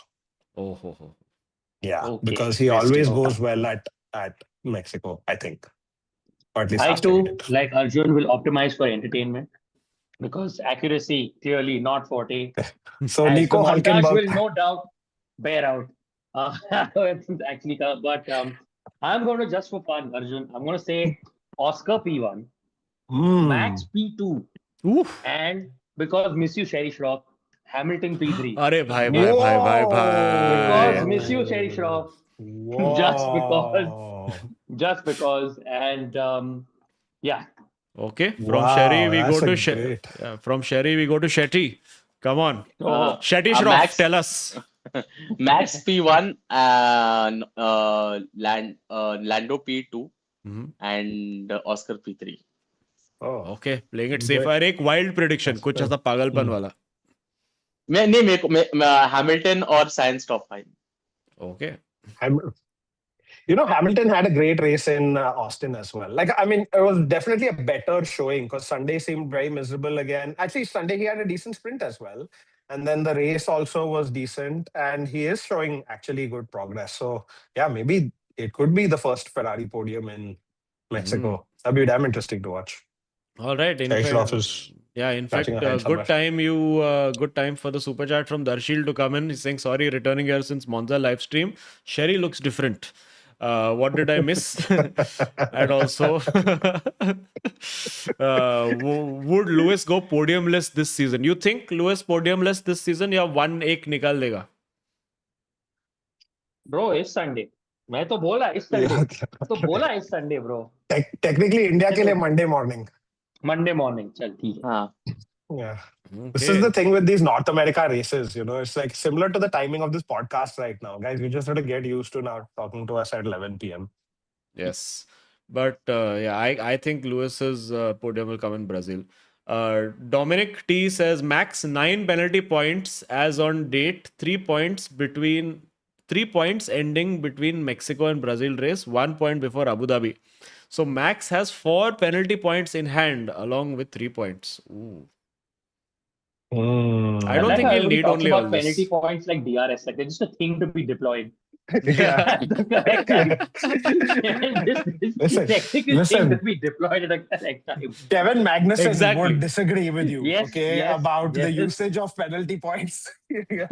Speaker 1: Oh.
Speaker 3: Yeah,
Speaker 4: Okay.
Speaker 3: because he
Speaker 1: Tasty.
Speaker 3: always goes well at Mexico, I think. Or at least
Speaker 4: I
Speaker 3: last time he
Speaker 4: too,
Speaker 3: did.
Speaker 4: like Arjun, will optimize for entertainment because accuracy clearly not forte.
Speaker 3: So
Speaker 4: As
Speaker 3: Nico
Speaker 4: the montage
Speaker 3: Hulkenberg.
Speaker 4: will no doubt bear out. Actually, but I'm going to, just for fun, Arjun, I'm going to say Oscar P1, Max P2,
Speaker 1: Oof.
Speaker 4: and because miss you Sherry Shroff, Hamilton P3.
Speaker 1: Arey bhai.
Speaker 4: Because miss you Sherry Shroff,
Speaker 3: Whoa.
Speaker 4: just because, and yeah.
Speaker 1: Okay. From
Speaker 3: Wow,
Speaker 1: Sherry we
Speaker 3: that's
Speaker 1: go to
Speaker 3: a great.
Speaker 1: from Sherry we go to Shetty. Come on. Shetty Shroff,
Speaker 2: Max-
Speaker 1: tell us.
Speaker 2: Max P1 and Lando P2
Speaker 1: Mhm.
Speaker 2: and Oscar P3.
Speaker 3: Oh.
Speaker 1: Okay, playing it safe. अरे एक wild prediction, कुछ ऐसा पागलपन वाला.
Speaker 2: मेरे को Hamilton और science top 5.
Speaker 1: Okay.
Speaker 3: Hamilton had a great race in Austin as well. Like, I mean, it was definitely a better showing because Sunday seemed very miserable again. Actually, Sunday he had a decent sprint as well. And then the race also was decent. And he is showing actually good progress. So, yeah, maybe it could be the first Ferrari podium in Mexico. That'd be damn interesting to watch.
Speaker 1: All right. In
Speaker 3: Shroff
Speaker 1: fact,
Speaker 3: is
Speaker 1: in fact,
Speaker 3: catching a hand somewhere.
Speaker 1: good time for the super chat from Darshil to come in. He's saying, sorry, returning here since Monza live stream. Sherry looks different. What did I miss? And also, would Lewis go podiumless this season? You think Lewis podiumless this season या 1-1 निकाल देगा?
Speaker 4: Bro, इस Sunday. मैं तो बोला इस Sunday, bro.
Speaker 3: Technically, India के लिए Monday morning.
Speaker 4: Monday morning, चल ठीक है.
Speaker 2: हाँ.
Speaker 3: Yeah.
Speaker 1: Okay.
Speaker 3: This is the thing with these North America races, it's like similar to the timing of this podcast right now. Guys, you just have to get used to now talking to us at 11 p.m.
Speaker 1: Yes. But I think Lewis's podium will come in Brazil. Dominic T says max 9 penalty points as on date, 3 points ending between Mexico and Brazil race, 1 point before Abu Dhabi. So Max has 4 penalty points in hand along with 3 points. Ooh. I don't think he'll need only all this.
Speaker 4: Penalty points like DRS, like they're just a thing to be deployed.
Speaker 3: Yeah.
Speaker 4: Correct time. And this technical thing that we deployed at a correct time.
Speaker 3: Kevin Magnussen
Speaker 1: Exactly.
Speaker 3: would disagree with you,
Speaker 4: Yes,
Speaker 3: okay,
Speaker 4: yes,
Speaker 3: about the
Speaker 4: yes.
Speaker 3: usage of penalty points. Yeah.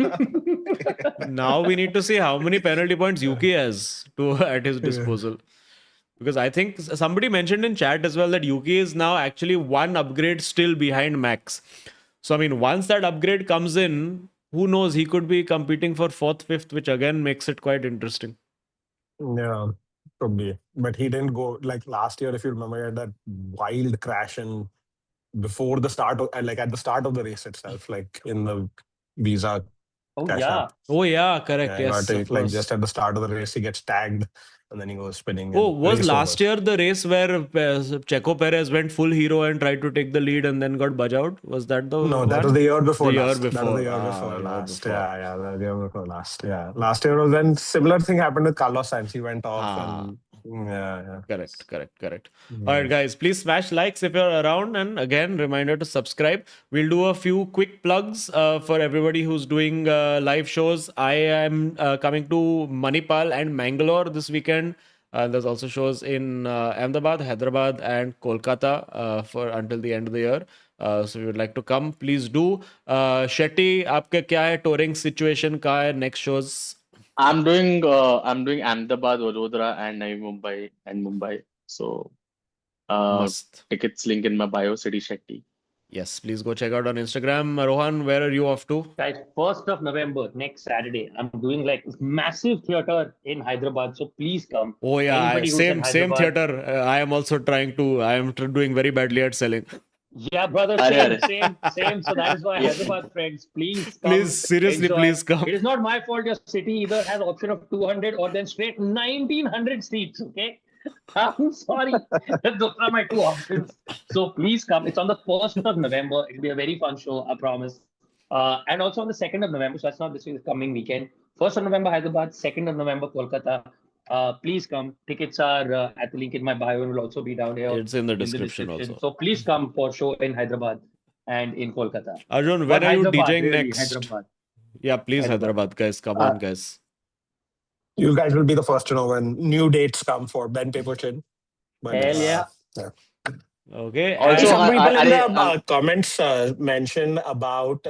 Speaker 1: Now we need to see how many penalty points UK has at his disposal. Because I think somebody mentioned in chat as well that UK is now actually one upgrade still behind Max. So I mean, once that upgrade comes in, who knows? He could be competing for 4th, 5th, which again makes it quite interesting.
Speaker 3: Yeah, could be. But he didn't go like last year, if you remember, he had that wild crash and before the start of like at the start of the race itself, like in the visa
Speaker 4: Oh,
Speaker 3: cash
Speaker 4: yeah.
Speaker 3: app.
Speaker 1: Oh yeah, correct.
Speaker 3: Yeah, he
Speaker 1: Yes,
Speaker 3: got it,
Speaker 1: of
Speaker 3: like
Speaker 1: course.
Speaker 3: just at the start of the race, he gets tagged and then he goes spinning.
Speaker 1: Oh,
Speaker 3: and
Speaker 1: was
Speaker 3: race
Speaker 1: last
Speaker 3: over.
Speaker 1: year the race where Checo Perez went full hero and tried to take the lead and then got budge out? Was that the
Speaker 3: No,
Speaker 1: one?
Speaker 3: that was the year before
Speaker 1: The year
Speaker 3: last. That was
Speaker 1: before.
Speaker 3: the year
Speaker 1: Ah,
Speaker 3: before
Speaker 1: year
Speaker 3: last.
Speaker 1: before.
Speaker 3: Yeah, the year before last. Yeah, last year was when similar thing happened with Carlos Sainz. He went off
Speaker 1: Ah.
Speaker 3: and yeah.
Speaker 1: Correct. All right, guys, please smash likes if you're around. And again, reminder to subscribe. We'll do a few quick plugs for everybody who's doing live shows. I am coming to Manipal and Mangalore this weekend. There's also shows in Ahmedabad, Hyderabad, and Kolkata for until the end of the year. So if you would like to come, please do. Shetty, आपके क्या है touring situation का है next shows?
Speaker 2: I'm doing Ahmedabad, Vadodara, and Navi Mumbai. So
Speaker 1: Must.
Speaker 2: tickets link in my bio, City Shetty.
Speaker 1: Yes, please go check out on Instagram. Rohan, where are you off to?
Speaker 4: Guys, 1st of November, next Saturday, I'm doing like this massive theater in Hyderabad. So please come.
Speaker 1: Oh yeah,
Speaker 4: Anybody who's in
Speaker 1: same
Speaker 4: Hyderabad-
Speaker 1: theater. I am also trying to. I am doing very badly at selling.
Speaker 4: Yeah, brother,
Speaker 2: Arre,
Speaker 4: same. So that is why
Speaker 2: Yeah.
Speaker 4: Hyderabad friends, please come.
Speaker 1: Please, seriously,
Speaker 4: enjoy.
Speaker 1: please come.
Speaker 4: It is not my fault your city either has option of 200 or then straight 1900 seats, okay? I'm sorry. Those are my two options. So please come. It's on the 1st of November. It'll be a very fun show, I promise. And also on the 2nd of November, so that's not this week, the coming weekend. 1st of November, Hyderabad. 2nd of November, Kolkata. Please come. Tickets are at the link in my bio and will also be down here.
Speaker 1: It's in the description also.
Speaker 4: So please come for show in Hyderabad and in Kolkata.
Speaker 1: Arjun,
Speaker 4: But
Speaker 1: where are you
Speaker 4: Hyderabad,
Speaker 1: DJing
Speaker 4: really,
Speaker 1: next?
Speaker 4: Hyderabad.
Speaker 1: Yeah, please, Hyderabad, guys. Come on, guys.
Speaker 3: You guys will be the first to know when new dates come for Ben Paper Chin. But,
Speaker 4: Hell yeah.
Speaker 1: Okay.
Speaker 2: Also,
Speaker 3: Some people in the
Speaker 2: I-
Speaker 3: comments mentioned about,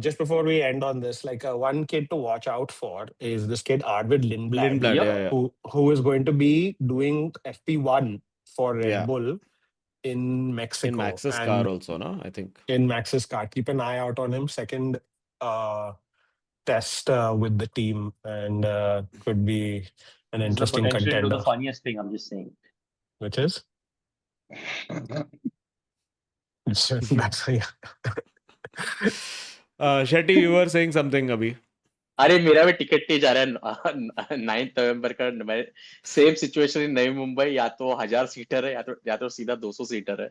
Speaker 3: just before we end on this, like one kid to watch out for is this kid, Arvid Lindblad,
Speaker 1: Lindblad,
Speaker 4: Yep.
Speaker 1: yeah.
Speaker 3: who is going to be doing FP1 for Red
Speaker 1: Yeah.
Speaker 3: Bull in Mexico.
Speaker 1: In Max's
Speaker 3: And
Speaker 1: car also, no? I think.
Speaker 3: in Max's car. Keep an eye out on him. Second test with the team and could be an
Speaker 4: This is the
Speaker 3: interesting
Speaker 4: potential to do
Speaker 3: contender.
Speaker 4: the funniest thing, I'm just saying.
Speaker 3: Which is? That's
Speaker 1: Shetty, you were saying something, Abhi.
Speaker 2: अरे मेरा भी ticket नहीं जा रहा है 9th नवंबर का same situation in नई मुंबई या तो 1000 सीटर है या तो सीधा 200 सीटर है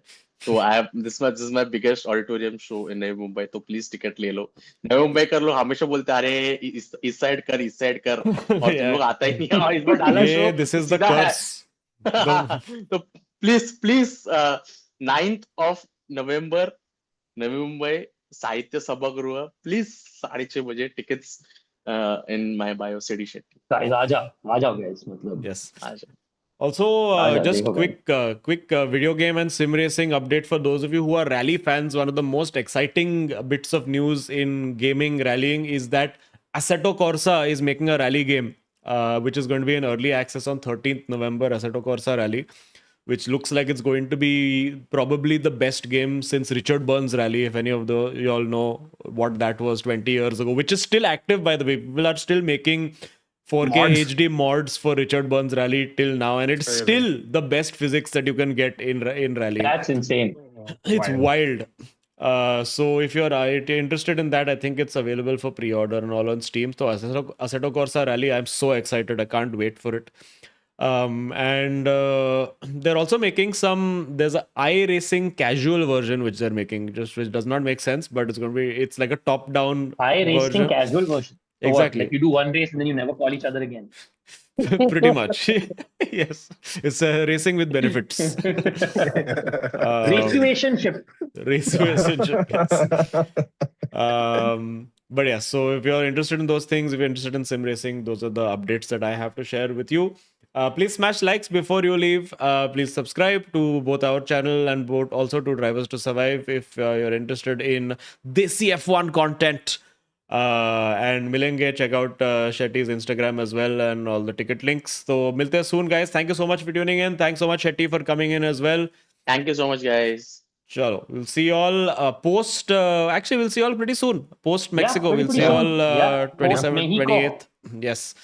Speaker 2: तो I this is my biggest auditorium show in नई मुंबई तो प्लीज टिकट ले लो नई मुंबई कर लो हमेशा बोलते अरे इस साइड कर और तुम लोग आता ही नहीं है और इस बार डाला show
Speaker 1: This is the curse.
Speaker 2: तो please 9th of November Navi Mumbai साहित्य सभागृह प्लीज 6:30 बजे tickets in my bio City Shetty.
Speaker 4: Guys, आजा guys, मतलब.
Speaker 1: Yes.
Speaker 2: Aaja.
Speaker 1: Also,
Speaker 4: Aaja,
Speaker 1: just
Speaker 4: देखो
Speaker 1: quick video game and sim racing update for those of you who are rally fans. One of the most exciting bits of news in gaming rallying is that Assetto Corsa is making a rally game, which is going to be in early access on 13th November. Assetto Corsa Rally, which looks like it's going to be probably the best game since Richard Burns Rally, if any of you all know what that was 20 years ago, which is still active, by the way. People are still making 4K
Speaker 3: Mods.
Speaker 1: HD mods for Richard Burns Rally till now, and it's still the best physics that you can get in rally.
Speaker 4: That's insane.
Speaker 1: It's wild. So if you're interested in that, I think it's available for pre-order and all on Steam. So Assetto Corsa Rally, I'm so excited. I can't wait for it. And they're also making there's an iRacing casual version which they're making, which does not make sense, but it's like a top-down
Speaker 4: iRacing
Speaker 1: version.
Speaker 4: casual version. So what,
Speaker 1: Exactly.
Speaker 4: like you do one race and then you never call each other again.
Speaker 1: Pretty much. Yes. It's racing with benefits.
Speaker 4: Racewationship.
Speaker 1: Racewationship, yes. But yeah, so if you're interested in those things, if you're interested in sim racing, those are the updates that I have to share with you. Please smash likes before you leave. Please subscribe to both our channel and both also to Drivers to Survive if you're interested in Desi F1 content. And Milenge, check out Shetty's Instagram as well and all the ticket links. So milte hain soon, guys. Thank you so much for tuning in. Thanks so much, Shetty, for coming in as well.
Speaker 2: Thank you so much, guys.
Speaker 1: Chalo, we'll see you all post. Actually, we'll see you all pretty soon. Post Mexico,
Speaker 4: pretty
Speaker 1: we'll see you
Speaker 4: soon.
Speaker 1: all
Speaker 4: Yeah, post
Speaker 1: 27th,
Speaker 4: Mexico.
Speaker 1: 28th. Yes.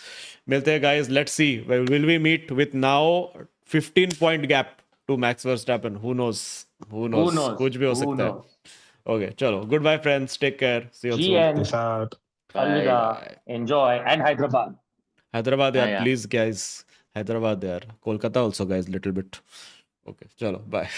Speaker 1: Milte hain, guys. Let's see. Will we meet with now 15-point gap to Max Verstappen? Who knows? Who knows? Kuch bhi ho
Speaker 4: Who
Speaker 1: sakta hai.
Speaker 4: knows?
Speaker 1: Okay, chalo. Goodbye, friends. Take care. See you all soon.
Speaker 4: GN.
Speaker 3: Peace out.
Speaker 4: Alvida. Enjoy. And Hyderabad.
Speaker 1: Hyderabad, yeah,
Speaker 2: yeah.
Speaker 1: please, guys. Hyderabad, there. Kolkata also, guys, little bit. Okay, chalo. Bye.